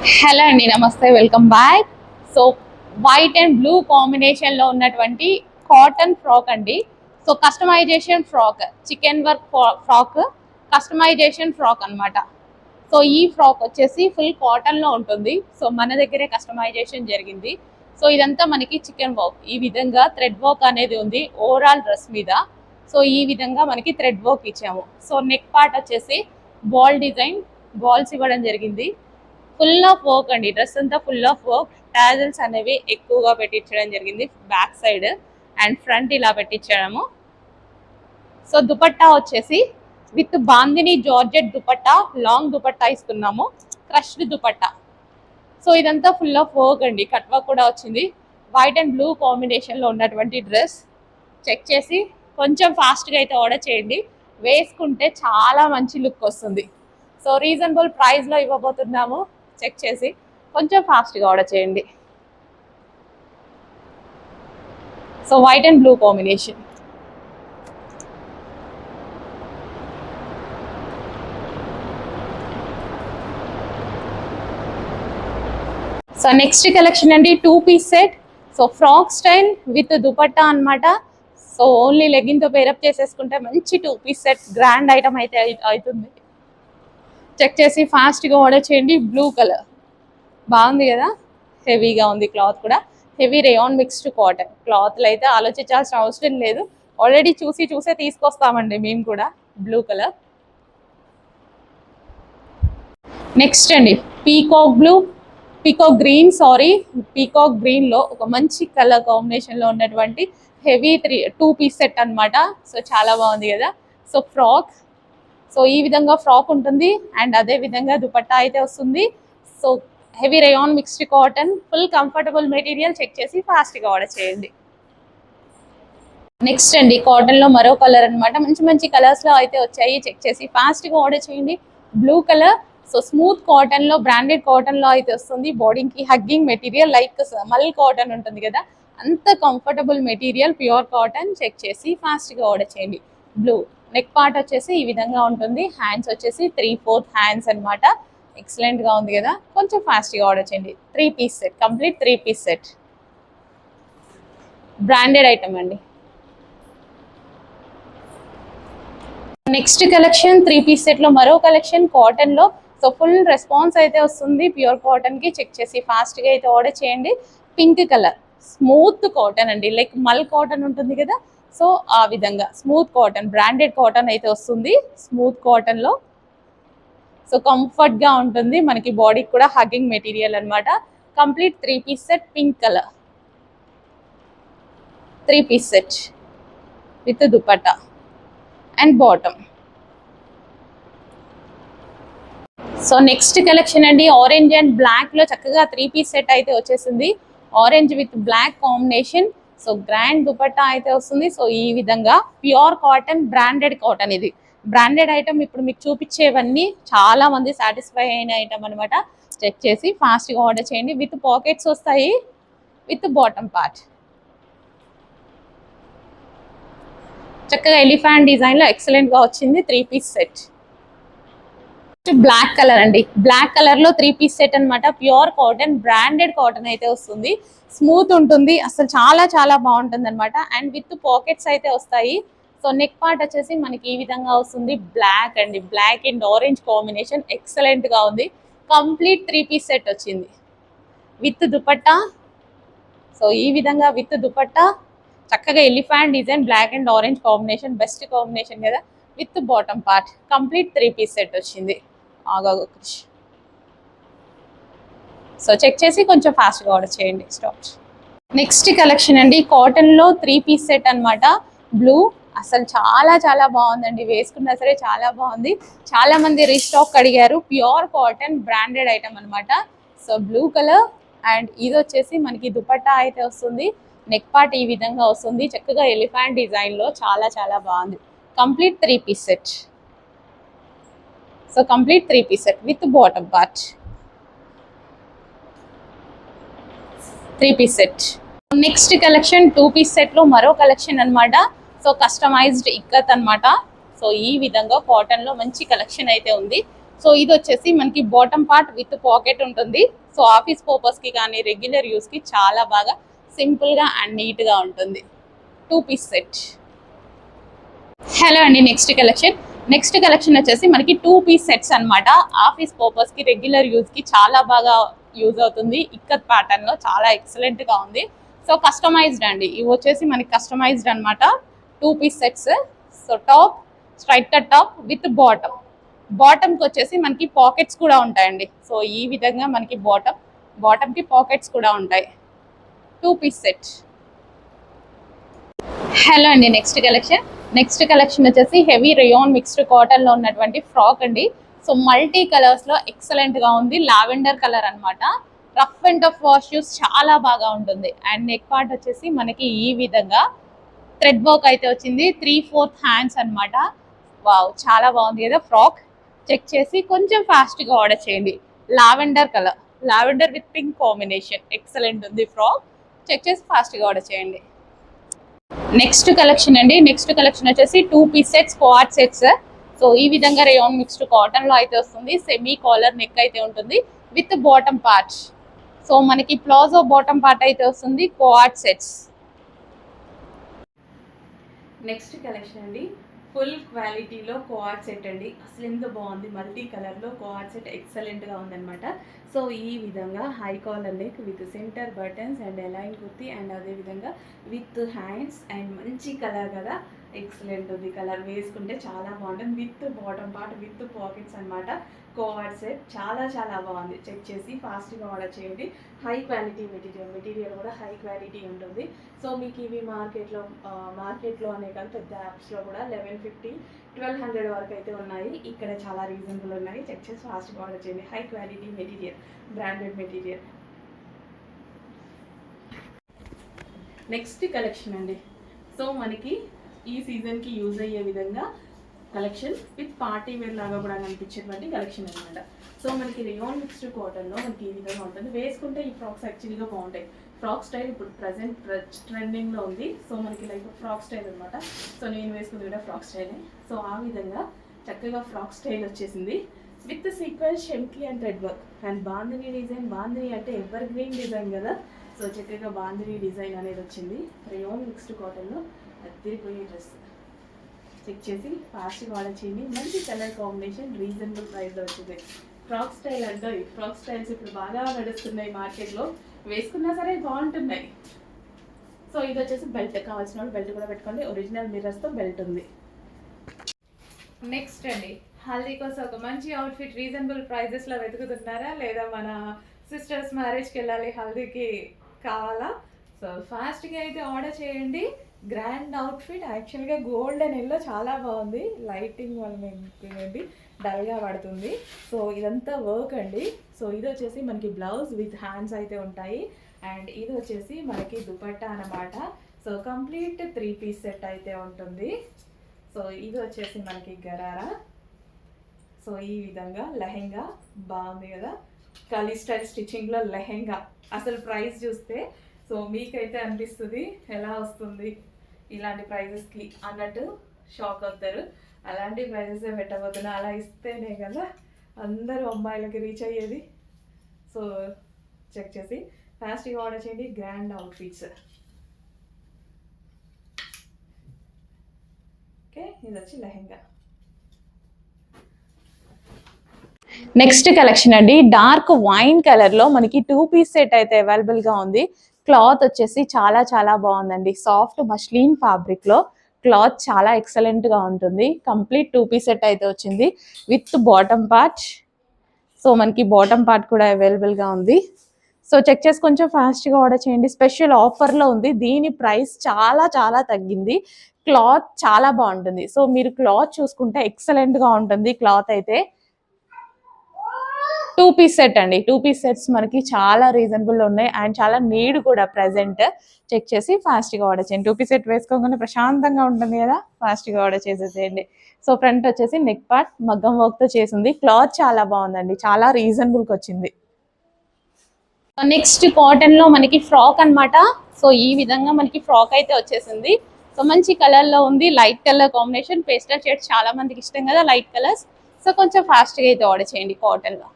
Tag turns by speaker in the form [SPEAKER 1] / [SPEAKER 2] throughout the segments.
[SPEAKER 1] Hello అండి, నమస్తే, welcome back. So white and blue కాంబినేషన్లో ఉన్నటువంటి కాటన్ ఫ్రాక్ అండి. So customisation frock, chicken work frock, customisation frock అనమాట. సో ఈ ఫ్రాక్ వచ్చేసి ఫుల్ కాటన్లో ఉంటుంది. సో మన దగ్గరే కస్టమైజేషన్ జరిగింది. సో ఇదంతా మనకి చికెన్ వర్క్, ఈ విధంగా థ్రెడ్ వర్క్ అనేది ఉంది ఓవరాల్ డ్రెస్ మీద. సో ఈ విధంగా మనకి థ్రెడ్ వర్క్ ఇచ్చాము. సో నెక్ పార్ట్ వచ్చేసి బాల్ డిజైన్, బాల్స్ ఇవ్వడం జరిగింది. ఫుల్ ఆఫ్ వర్క్ అండి, డ్రెస్ అంతా ఫుల్ ఆఫ్ వర్క్. టాజల్స్ అనేవి ఎక్కువగా పెట్టించడం జరిగింది బ్యాక్ సైడ్ అండ్ ఫ్రంట్ ఇలా పెట్టించడము. సో దుపట్టా వచ్చేసి with bandhani georgette dupatta, long dupatta ఇస్తున్నాము, క్రష్డ్ దుపట్టా. సో ఇదంతా ఫుల్ ఆఫ్ వర్క్ అండి, కట్ వర్క్ కూడా వచ్చింది. వైట్ అండ్ బ్లూ కాంబినేషన్లో ఉన్నటువంటి డ్రెస్ చెక్ చేసి కొంచెం ఫాస్ట్గా అయితే ఆర్డర్ చేయండి. వేసుకుంటే చాలా మంచి లుక్ వస్తుంది. సో రీజనబుల్ ప్రైస్లో ఇవ్వబోతున్నాము. చెక్ చేసి కొంచెం ఫాస్ట్గా ఆర్డర్ చేయండి. So white and blue combination. So next collection అండి, 2 piece set. So frock style with dupatta అనమాట. సో ఓన్లీ లెగ్గిన్తో పేరప్ చేసేసుకుంటే మంచి 2 పీస్ సెట్ గ్రాండ్ ఐటమ్ అయితే అవుతుంది. చెక్ చేసి ఫాస్ట్గా ఆర్డర్ చేయండి. బ్లూ కలర్ బాగుంది కదా, హెవీగా ఉంది. క్లాత్ కూడా హెవీ రేయాన్ మిక్స్డ్ కాటన్. క్లాత్లు అయితే ఆలోచించాల్సిన అవసరం లేదు, ఆల్రెడీ చూసే తీసుకొస్తామండి మేము కూడా. Blue colour. నెక్స్ట్ అండి పీకాక్ గ్రీన్లో ఒక మంచి కలర్ కాంబినేషన్లో ఉన్నటువంటి హెవీ 2 పీస్ సెట్ అనమాట. సో చాలా బాగుంది కదా. సో ఫ్రాక్, సో ఈ విధంగా ఫ్రాక్ ఉంటుంది అండ్ అదే విధంగా దుపట్టా అయితే వస్తుంది. So heavy rayon mixed cotton, full comfortable material. Check చేసి ఫాస్ట్గా ఆర్డర్ చేయండి. నెక్స్ట్ అండి, కాటన్లో మరో కలర్ అనమాట. మంచి కలర్స్లో అయితే వచ్చాయి. చెక్ చేసి ఫాస్ట్గా ఆర్డర్ చేయండి. Blue colour. సో స్మూత్ కాటన్లో, బ్రాండెడ్ కాటన్లో అయితే వస్తుంది. బాడీకి hugging material, like mul cotton ఉంటుంది కదా, అంత comfortable material, pure cotton. Check చేసి ఫాస్ట్గా ఆర్డర్ చేయండి. బ్లూ. నెక్ పార్ట్ వచ్చేసి ఈ విధంగా ఉంటుంది. హ్యాండ్స్ వచ్చేసి 3/4 హ్యాండ్స్ అనమాట. ఎక్సలెంట్గా ఉంది కదా. కొంచెం ఫాస్ట్గా ఆర్డర్ చేయండి. 3 piece set, complete 3 piece set, branded item అండి. నెక్స్ట్ కలెక్షన్ 3 పీస్ సెట్లో మరో కలెక్షన్ కాటన్లో. సో ఫుల్ రెస్పాన్స్ అయితే వస్తుంది ప్యూర్ కాటన్కి. చెక్ చేసి ఫాస్ట్గా అయితే ఆర్డర్ చేయండి. పింక్ కలర్, స్మూత్ కాటన్ అండి, లైక్ మల్ కాటన్ ఉంటుంది కదా, సో ఆ విధంగా స్మూత్ కాటన్, బ్రాండెడ్ కాటన్ అయితే వస్తుంది. స్మూత్ కాటన్లో సో కంఫర్ట్గా ఉంటుంది, మనకి బాడీకి కూడా హగ్గింగ్ మెటీరియల్ అనమాట. Complete 3 piece set, pink colour 3 piece set with dupatta and bottom. So next collection అండి, ఆరెంజ్ అండ్ బ్లాక్లో చక్కగా 3 పీస్ సెట్ అయితే వచ్చేసింది. Orange with black combination. So grand dupatta అయితే వస్తుంది. సో ఈ విధంగా ప్యూర్ కాటన్, బ్రాండెడ్ కాటన్. ఇది బ్రాండెడ్ ఐటమ్. ఇప్పుడు మీకు చూపించేవన్నీ చాలా మంది సాటిస్ఫై అయిన ఐటమ్ అనమాట. చెక్ చేసి ఫాస్ట్గా ఆర్డర్ చేయండి. విత్ పాకెట్స్ వస్తాయి, విత్ బాటమ్ పార్ట్. చక్కగా ఎలిఫెంట్ డిజైన్లో ఎక్సలెంట్గా వచ్చింది 3 పీస్ సెట్. బ్లాక్ కలర్ అండి, బ్లాక్ కలర్లో 3 పీస్ సెట్ అనమాట. ప్యూర్ కాటన్, బ్రాండెడ్ కాటన్ అయితే వస్తుంది. స్మూత్ ఉంటుంది, అసలు చాలా బాగుంటుంది అనమాట. అండ్ విత్ పాకెట్స్ అయితే వస్తాయి. సో నెక్ పార్ట్ వచ్చేసి మనకి ఈ విధంగా వస్తుంది. బ్లాక్ అండి, బ్లాక్ అండ్ ఆరెంజ్ కాంబినేషన్ ఎక్సలెంట్గా ఉంది. కంప్లీట్ 3 పీస్ సెట్ వచ్చింది విత్ దుపట్టా. సో ఈ విధంగా విత్ దుపట్టా, చక్కగా elephant design, black and orange combination, best combination కదా. With bottom part, complete 3 piece set వచ్చింది. సో చెక్ చేసి కొంచెం ఫాస్ట్గా ఆర్డర్ చేయండి. స్టాప్. నెక్స్ట్ కలెక్షన్ అండి, కాటన్లో 3 పీస్ సెట్ అనమాట. బ్లూ, అసలు చాలా బాగుందండి, వేసుకున్నా సరే చాలా బాగుంది. చాలా మంది రీస్టాక్ అడిగారు. ప్యూర్ కాటన్, బ్రాండెడ్ ఐటమ్ అనమాట. సో బ్లూ కలర్ అండ్ ఇది వచ్చేసి మనకి దుపట్టా అయితే వస్తుంది. నెక్ పార్ట్ ఈ విధంగా వస్తుంది, చక్కగా ఎలిఫెంట్ డిజైన్లో చాలా బాగుంది. Complete 3 piece set. So complete 3 piece set with bottom part, 3 piece set. Next collection 2 piece సెట్లో మరో కలెక్షన్ అనమాట. సో కస్టమైజ్డ్ ఇక్కత్ అనమాట. సో ఈ విధంగా కాటన్లో మంచి కలెక్షన్ అయితే ఉంది. సో ఇది వచ్చేసి మనకి బాటమ్ పార్ట్ విత్ పాకెట్ ఉంటుంది. సో ఆఫీస్ పర్పస్ కి కానీ రెగ్యులర్ యూస్ కి చాలా బాగా సింపుల్ గా అండ్ నీట్ గా ఉంటుంది. 2-piece set. హలో అండి, నెక్స్ట్ కలెక్షన్ వచ్చేసి మనకి 2-piece సెట్స్ అన్నమాట. ఆఫీస్ పర్పస్ కి రెగ్యులర్ యూజ్ కి చాలా బాగా యూజ్ అవుతుంది. ఇక్కత్ ప్యాటర్న్ లో చాలా ఎక్సలెంట్ గా ఉంది. సో కస్టమైజ్డ్ అండి, ఇవి వచ్చేసి మనకి కస్టమైజ్డ్ అనమాట. 2-piece sets. So top straight cut top with bottom కి వచ్చేసి మనకి పాకెట్స్ కూడా ఉంటాయండి. సో ఈ విధంగా మనకి బాటమ్ కి పాకెట్స్ కూడా ఉంటాయి. 2-piece set. హలో అండి, నెక్స్ట్ కలెక్షన్ వచ్చేసి హెవీ రేయాన్ మిక్స్డ్ కాటన్ లో ఉన్నటువంటి ఫ్రాక్ అండి. సో మల్టీ కలర్స్ లో ఎక్సలెంట్ గా ఉంది. లావెండర్ కలర్ అన్నమాట. Rough and tough wash use చాలా బాగా ఉంటుంది. అండ్ నెక్ పార్ట్ వచ్చేసి మనకి ఈ విధంగా థ్రెడ్ వర్క్ అయితే వచ్చింది. 3/4 హ్యాండ్స్ అన్నమాట. వావ్, చాలా బాగుంది కదా ఫ్రాక్. చెక్ చేసి కొంచెం ఫాస్ట్ గా ఆర్డర్ చేయండి. Lavender with pink combination excellent ఉంది ఫ్రాక్. చెక్ చేసి ఫాస్ట్ గా ఆర్డర్ చేయండి. నెక్స్ట్ కలెక్షన్ వచ్చేసి 2-piece sets, quad sets. So ఈ విధంగా రేయాన్ మిక్స్డ్ కాటన్ లో అయితే వస్తుంది. సెమీ కాలర్ నెక్ అయితే ఉంటుంది విత్ బాటమ్ పార్ట్. సో మనకి ప్లాజో బాటమ్ పార్ట్ అయితే వస్తుంది. Quad sets.
[SPEAKER 2] నెక్స్ట్ కలెక్షన్ అండి, ఫుల్ క్వాలిటీలో కోఆర్డ్ సెట్ అండి. అసలు ఎంత బాగుంది, మల్టీ కలర్లో కోఆర్డ్ సెట్ ఎక్సలెంట్గా ఉందన్నమాట. సో ఈ విధంగా high collar neck with centre buttons and A-line kurti and అదేవిధంగా విత్ హ్యాండ్స్ అండ్ మంచి కలర్ కదా, ఎక్సలెంట్ ఉంది. కలర్ వేసుకుంటే చాలా బాగుంటుంది. With bottom part with pockets అనమాట. కోఆర్డ్ సెట్ చాలా చాలా బాగుంది. చెక్ చేసి ఫాస్ట్గా ఆర్డర్ చేయండి. హై క్వాలిటీ మెటీరియల్ కూడా హై క్వాలిటీ ఉంటుంది. సో మీకు ఇవి మార్కెట్లో అనే కాదు, పెద్ద యాప్స్లో కూడా 1150, 1200 వరకు అయితే ఉన్నాయి. ఇక్కడ చాలా రీజనబుల్ ఉన్నాయి. చెక్ చేసి ఫాస్ట్గా ఆర్డర్ చేయండి. High quality material, branded material. Next collection అండి, సో మనకి ఈ సీజన్కి యూజ్ అయ్యే విధంగా కలెక్షన్ విత్ పార్టీ వేర్ లాగా కూడా కనిపించేటువంటి కలెక్షన్ అనమాట. సో మనకి రేయాన్ మిక్స్డ్ కాటన్లో మనకి ఈ విధంగా ఉంటుంది. వేసుకుంటే ఈ ఫ్రాక్స్ యాక్చువల్గా బాగుంటాయి. ఫ్రాక్ స్టైల్ ఇప్పుడు ప్రజెంట్ ట్రెండింగ్లో ఉంది. సో మనకి లైక్ ఫ్రాక్ స్టైల్ అనమాట. సో నేను వేసుకుంది కూడా ఫ్రాక్ స్టైలే. సో ఆ విధంగా చక్కగా ఫ్రాక్ స్టైల్ వచ్చేసింది విత్ సీక్వెన్స్, షెమ్కీ and thread work and bandhani design. Bandhani అంటే ఎవర్ గ్రీన్ డిజైన్ కదా. సో చక్కగా బాందిని డిజైన్ అనేది వచ్చింది. రేయాన్ మిక్స్డ్ కాటన్లో అదిరిపోయే డ్రెస్. చెక్ చేసి ఫాస్ట్గా ఆర్డర్ చేయండి. మంచి కలర్ కాంబినేషన్, రీజనబుల్ ప్రైస్లో వచ్చింది. ఫ్రాక్ స్టైల్ అంటే ఫ్రాక్ స్టైల్స్ ఇప్పుడు బాగా నడుస్తున్నాయి మార్కెట్లో. వేసుకున్నా సరే బాగుంటున్నాయి. సో ఇది వచ్చేసి బెల్ట్, కావాల్సిన వాళ్ళు బెల్ట్ కూడా పెట్టుకోండి. ఒరిజినల్ మిర్రర్స్తో బెల్ట్ ఉంది. నెక్స్ట్ అండి, హల్దీ కోసం ఒక మంచి అవుట్ఫిట్ రీజనబుల్ ప్రైజెస్లో వెతుకుతున్నారా, లేదా మన సిస్టర్స్ మ్యారేజ్కి వెళ్ళాలి, హల్దీకి కావాలా? సో ఫాస్ట్గా అయితే ఆర్డర్ చేయండి. గ్రాండ్ అవుట్ఫిట్, యాక్చువల్గా గోల్డ్ అండ్ ఎల్లో చాలా బాగుంది. లైటింగ్ వల్ల మేము డల్గా పడుతుంది. సో ఇదంతా వర్క్ అండి. సో ఇది వచ్చేసి మనకి బ్లౌజ్ విత్ హ్యాండ్స్ అయితే ఉంటాయి. అండ్ ఇది వచ్చేసి మనకి దుపట్టా అన్నమాట. సో కంప్లీట్ 3-piece సెట్ అయితే ఉంటుంది. సో ఇది వచ్చేసి మనకి గరారా. సో ఈ విధంగా లెహెంగా బాగుంది కదా, కలీ స్టైల్ స్టిచ్చింగ్లో లెహెంగా. అసలు ప్రైస్ చూస్తే సో మీకైతే అనిపిస్తుంది ఎలా వస్తుంది ఇలాంటి ప్రైజెస్కి అన్నట్టు షాక్ అవుతారు. అలాంటి ప్రైజెస్ పెట్టబోతున్నా, అలా ఇస్తేనే కదా అందరూ అమ్మాయిలకి రీచ్ అయ్యేది. సో చెక్ చేసి ఫాస్ట్గా ఆర్డర్ చేయండి. Grand outfits. ఓకే, ఇది వచ్చి లెహెంగా.
[SPEAKER 1] నెక్స్ట్ కలెక్షన్ అండి, డార్క్ వైన్ కలర్లో మనకి 2-piece సెట్ అయితే అవైలబుల్గా ఉంది. క్లాత్ వచ్చేసి చాలా చాలా బాగుందండి. సాఫ్ట్ మస్లిన్ ఫ్యాబ్రిక్లో క్లాత్ చాలా ఎక్సలెంట్గా ఉంటుంది. కంప్లీట్ 2-piece సెట్ అయితే వచ్చింది విత్ బాటమ్ పార్ట్. సో మనకి బాటమ్ పార్ట్ కూడా అవైలబుల్గా ఉంది. సో చెక్ చేసి కొంచెం ఫాస్ట్గా ఆర్డర్ చేయండి. స్పెషల్ ఆఫర్లో ఉంది. దీని ప్రైస్ చాలా చాలా తగ్గింది. క్లాత్ చాలా బాగుంటుంది. సో మీరు క్లాత్ చూసుకుంటే ఎక్సలెంట్గా ఉంటుంది. క్లాత్ అయితే 2-piece సెట్ అండి. 2-piece సెట్స్ మనకి చాలా రీజనబుల్ ఉన్నాయి అండ్ చాలా నీడ్ కూడా ప్రెసెంట్. చెక్ చేసి ఫాస్ట్గా ఆర్డర్ చేయండి. 2-piece సెట్ వేసుకోగానే ప్రశాంతంగా ఉంటుంది కదా, ఫాస్ట్గా ఆర్డర్ చేసేసేయండి. సో ఫ్రంట్ వచ్చేసి నెక్ పార్ట్ మగ్గం వర్క్తో చేసింది. క్లాత్ చాలా బాగుందండి, చాలా రీజనబుల్కి వచ్చింది. నెక్స్ట్ కాటన్లో మనకి ఫ్రాక్ అనమాట. సో ఈ విధంగా మనకి ఫ్రాక్ అయితే వచ్చేసింది. సో మంచి కలర్లో ఉంది. Light colour combination, pastel shades చాలా మందికి ఇష్టం కదా లైట్ కలర్స్. సో కొంచెం ఫాస్ట్గా అయితే ఆర్డర్ చేయండి కాటన్లో.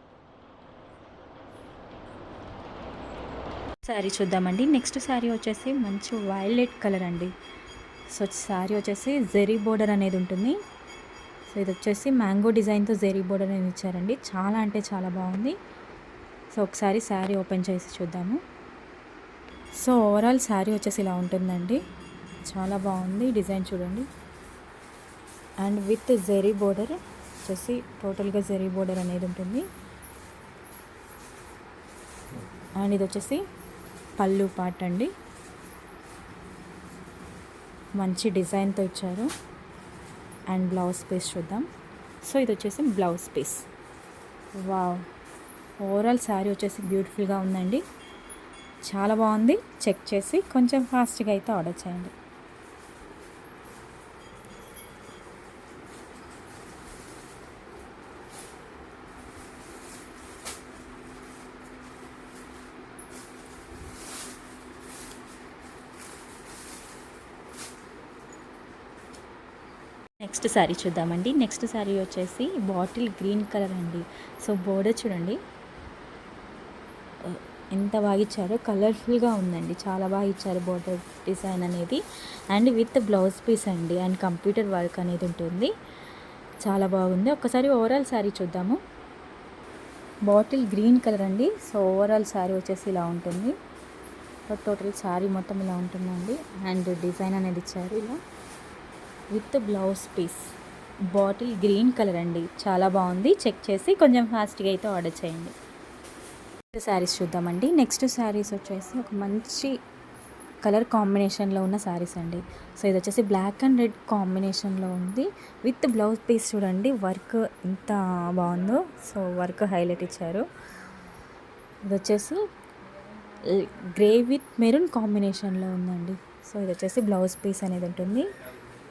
[SPEAKER 3] శారీ చూద్దామండి. నెక్స్ట్ శారీ వచ్చేసి మంచి వైలెట్ కలర్ అండి. సో శారీ వచ్చేసి జెరీ బోర్డర్ అనేది ఉంటుంది. సో ఇది వచ్చేసి మ్యాంగో డిజైన్తో జెరీ బోర్డర్ అనేది ఇచ్చారండి. చాలా అంటే చాలా బాగుంది. సో ఒకసారి శారీ ఓపెన్ చేసి చూద్దాము. సో ఓవరాల్ శారీ వచ్చేసి ఇలా ఉంటుందండి. చాలా బాగుంది డిజైన్ చూడండి. అండ్ విత్ జెరీ బోర్డర్ వచ్చేసి టోటల్గా జెరీ బోర్డర్ అనేది ఉంటుంది. అండ్ ఇది వచ్చేసి పళ్ళు పార్ట్ అండి. మంచి డిజైన్తో ఇచ్చారు. అండ్ బ్లౌజ్ పీస్ చూద్దాం. సో ఇది వచ్చేసి blouse piece. Wow, overall sari వచ్చేసి బ్యూటిఫుల్గా ఉందండి. చాలా బాగుంది. చెక్ చేసి కొంచెం ఫాస్ట్గా అయితే ఆర్డర్ చేయండి. నెక్స్ట్ శారీ చూద్దామండి. నెక్స్ట్ శారీ వచ్చేసి బాటిల్ గ్రీన్ కలర్ అండి. సో బోర్డర్ చూడండి ఎంత బాగా ఇచ్చారో, కలర్ఫుల్గా ఉందండి. చాలా బాగా ఇచ్చారు బోర్డర్ డిజైన్ అనేది. అండ్ విత్ బ్లౌజ్ పీస్ అండి. అండ్ కంప్యూటర్ వర్క్ అనేది ఉంటుంది. చాలా బాగుంది. ఒక్కసారి ఓవరాల్ శారీ చూద్దాము. బాటిల్ గ్రీన్ కలర్ అండి. సో ఓవరాల్ శారీ వచ్చేసి ఇలా ఉంటుంది. టోటల్ శారీ మొత్తం ఇలా ఉంటుందండి. అండ్ డిజైన్ అనేది ఇచ్చారు ఇలా with blouse piece. Bottle green colour అండి. చాలా బాగుంది. చెక్ చేసి కొంచెం ఫాస్ట్గా అయితే ఆర్డర్ చేయండి. నెక్స్ట్ శారీస్ చూద్దామండి. నెక్స్ట్ శారీస్ వచ్చేసి ఒక మంచి కలర్ కాంబినేషన్లో ఉన్న శారీస్ అండి. సో ఇది వచ్చేసి బ్లాక్ అండ్ రెడ్ కాంబినేషన్లో ఉంది. విత్ బ్లౌజ్ పీస్ చూడండి వర్క్ ఎంత బాగుందో. సో వర్క్ హైలైట్ ఇచ్చారు. ఇది వచ్చేసి గ్రే విత్ మెరూన్ కాంబినేషన్లో ఉందండి. సో ఇది వచ్చేసి బ్లౌజ్ పీస్ అనేది ఉంటుంది.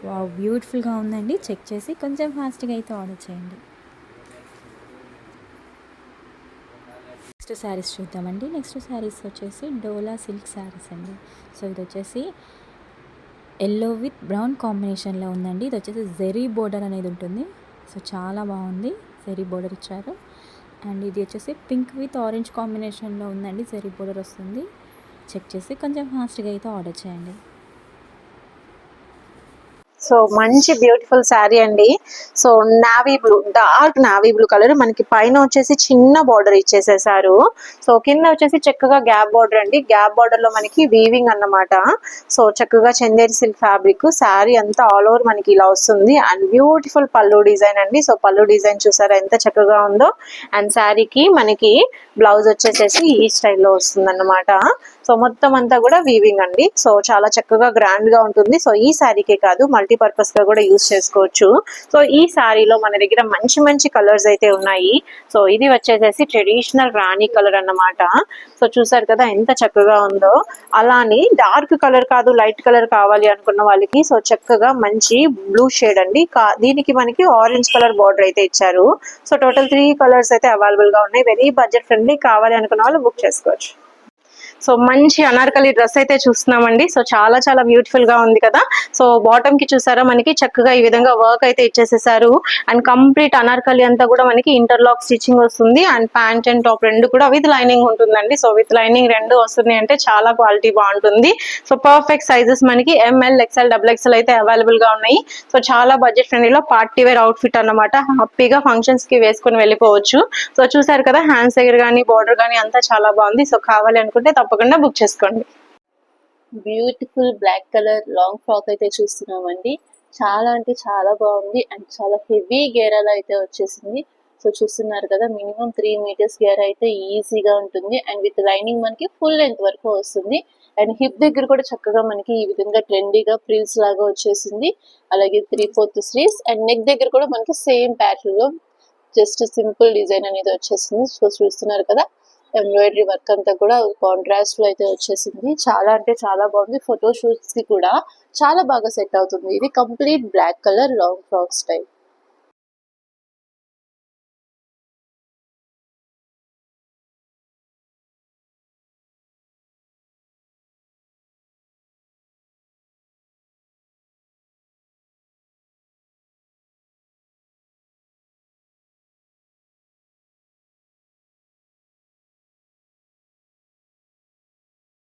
[SPEAKER 3] వావ్, బ్యూటిఫుల్గా ఉందండి. చెక్ చేసి కొంచెం ఫాస్ట్గా అయితే ఆర్డర్ చేయండి. నెక్స్ట్ శారీస్ చూద్దామండి. నెక్స్ట్ శారీస్ వచ్చేసి డోలా సిల్క్ శారీస్ అండి. సో ఇది వచ్చేసి ఎల్లో విత్ బ్రౌన్ కాంబినేషన్లో ఉందండి. ఇది వచ్చేసి జెరీ బోర్డర్ అనేది ఉంటుంది. సో చాలా బాగుంది. జెరీ బోర్డర్ ఇచ్చారు. అండ్ ఇది వచ్చేసి పింక్ విత్ ఆరెంజ్ కాంబినేషన్లో ఉందండి. జెరీ బోర్డర్ వస్తుంది. చెక్ చేసి కొంచెం ఫాస్ట్గా అయితే ఆర్డర్ చేయండి.
[SPEAKER 4] సో మంచి బ్యూటిఫుల్ శారీ అండి. So navy blue, dark navy blue colour. మనకి పైన వచ్చేసి చిన్న బార్డర్ ఇచ్చేసేసారు. సో కింద వచ్చేసి చక్కగా గ్యాప్ బార్డర్ అండి. గ్యాప్ బార్డర్ లో మనకి వీవింగ్ అన్నమాట. సో చక్కగా చందేరి సిల్క్ ఫ్యాబ్రిక్. శారీ అంతా ఆల్ ఓవర్ మనకి ఇలా వస్తుంది. అండ్ బ్యూటిఫుల్ పళ్ళు డిజైన్ అండి. సో పళ్ళు డిజైన్ చూసారా ఎంత చక్కగా ఉందో. అండ్ శారీకి మనకి బ్లౌజ్ వచ్చేసేసి ఈ స్టైల్లో వస్తుంది అన్నమాట. సో మొత్తం అంతా కూడా వీవింగ్ అండి. సో చాలా చక్కగా గ్రాండ్ గా ఉంటుంది. సో ఈ శారీకే కాదు మల్టీపర్పస్ గా కూడా యూజ్ చేసుకోవచ్చు. సో ఈ శారీలో మన దగ్గర మంచి మంచి కలర్స్ అయితే ఉన్నాయి. సో ఇది వచ్చేసేసి ట్రెడిషనల్ రాణి కలర్ అన్నమాట. సో చూసారు కదా ఎంత చక్కగా ఉందో. అలానే డార్క్ కలర్ కాదు లైట్ కలర్ కావాలి అనుకున్న వాళ్ళకి సో చక్కగా మంచి బ్లూ షేడ్ అండి. దీనికి మనకి ఆరెంజ్ కలర్ బార్డర్ అయితే ఇచ్చారు. సో టోటల్ 3 కలర్స్ అయితే అవైలబుల్ గా ఉన్నాయి. Very budget friendly. కావాలి అనుకున్న వాళ్ళు బుక్ చేసుకోవచ్చు. సో మంచి అనార్కలి డ్రెస్ అయితే చూస్తున్నామండి. సో చాలా చాలా బ్యూటిఫుల్ గా ఉంది కదా. సో బాటమ్ కి చూసారా మనకి చక్కగా ఈ విధంగా వర్క్ అయితే ఇచ్చేసేసారు. అండ్ కంప్లీట్ అనార్కలి అంతా కూడా మనకి ఇంటర్లాక్ స్టిచ్చింగ్ వస్తుంది. అండ్ ప్యాంట్ అండ్ టాప్ రెండు కూడా విత్ లైనింగ్ ఉంటుందండి. సో విత్ లైనింగ్ రెండు వస్తుంది అంటే చాలా క్వాలిటీ బాగుంటుంది. సో పర్ఫెక్ట్ సైజెస్ మనకి ML, XL, XXL అయితే అవైలబుల్ గా ఉన్నాయి. సో చాలా బడ్జెట్ ఫ్రెండ్లీలో పార్టీ వేర్ అవుట్ ఫిట్ అన్నమాట. హ్యాపీగా ఫంక్షన్స్ కి వేసుకుని వెళ్ళిపోవచ్చు. సో చూసారు కదా హ్యాండ్స్ దగ్గర కానీ బార్డర్ కానీ అంతా చాలా బాగుంది. సో కావాలి అనుకుంటే తప్పకుండా బుక్ చేసుకోండి.
[SPEAKER 5] Beautiful black colour long frock అయితే చూస్తున్నామండి. చాలా అంటే చాలా బాగుంది. అండ్ చాలా హెవీ గేరాలు అయితే వచ్చేసింది. సో చూస్తున్నారు కదా మినిమం 3 మీటర్స్ గేర్ అయితే ఈజీగా ఉంటుంది. అండ్ విత్ లైనింగ్ మనకి ఫుల్ లెంత్ వరకు వస్తుంది. అండ్ హిప్ దగ్గర కూడా చక్కగా మనకి ఈ విధంగా ట్రెండీగా ఫ్రిల్స్ లాగా వచ్చేసింది. అలాగే 3/4 స్లీవ్స్. అండ్ నెక్ దగ్గర కూడా మనకి సేమ్ ప్యాటర్న్ లో జస్ట్ సింపుల్ డిజైన్ అనేది వచ్చేసింది. సో చూస్తున్నారు కదా ఎంబ్రాయిడరీ వర్క్ అంతా కూడా కాంట్రాస్ట్ లో అయితే వచ్చేసింది. చాలా అంటే చాలా బాగుంది. ఫోటో షూట్స్ కి కూడా చాలా బాగా సెట్ అవుతుంది. ఇది complete black colour long frock style.